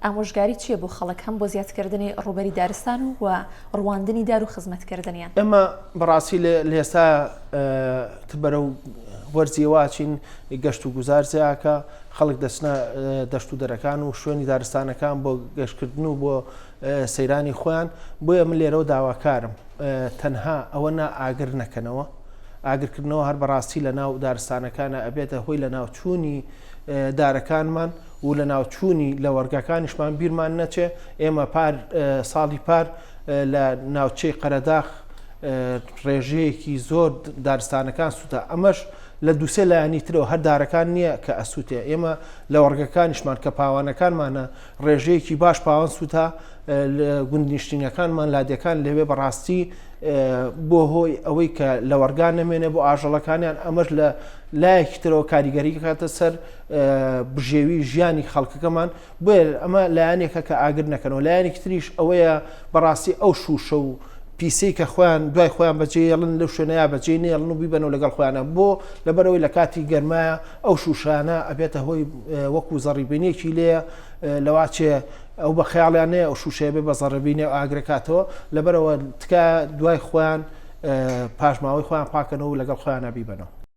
ئامۆژگاری چییە بۆ خەڵک هەم بۆ زیادکردنی ڕوبەری دارستان و ڕواندنی دار و خزمەتکردنیان؟ ئەمە بەڕاستی لە ئێستا بەرە و وەرزیەوەچین گەشت و گوزارزیاکە خەڵک دەچنە دەشت و دەرەکان و شوێنی دارستانەکان بۆ گەشتکردن و بۆ سەیرانی خۆیان. بۆیە من لێرەوە داواکارم تەنها ئەوە ئاگر نەکەنەوە، ئاگرکردنەوە هەر بەڕاستی لە ناو دارستانەکانە ئەبێتە هۆی لە ناوچوونی دارەکانمان و لە ناوچوونی لە وەرگەکانیشمان بیرمان نەچێ. ئێمە ساڵی پار لە ناوچەی قەرەداغ ڕێژەیەکی زۆر دارستانەکان سووتە، ئەمەش لە دووسێ لایەنی ترەوە هەر دارەکان نییە کە ئەسووتێ. ئێمە لە وەرگەکانیشمان کە پاوانەکانمانە ڕێژەیەکی باش پاوان سووتە، گوندنیشتینەکانمان لادیەکان لەوێ بەڕاستی بۆ هۆی ئەوەی کە لە وەرگان نەمێنێ بۆ ئاژەڵەکانیان. ئەمەش لە لایەکی ترەوە کاریگەری کاتە سەر بژێوی ژیانی خەڵکەکەمان. بۆیە ئەمە لایەنێکە کە ئاگر نەکەنەوە. لایەنێکی تریش ئەوەیە بەڕاستی ئەو شوشە و پیسەی کە خۆیان دوای خۆیان بەجێڵن لەو شوێنەیە بەجێ نێڵن و بیبەنەوە لەگەڵ خۆیانە، بۆ لەبەرەوەی لە کاتی گەرمایە ئەو شوشانە ئەبێتە هۆی وەکو زەڕیبینێکی لێە لەواچێ ئەو بە خەیاڵیانەیە ئەو شوشەیە بێ بە زەڕەبینێ و ئاگرەکاتەوە. لەبەرەوە تکە دوای خۆیان پاشماوەی خۆیان پاکەنەوە و لەگەڵ خۆیانە بیبەنەوە.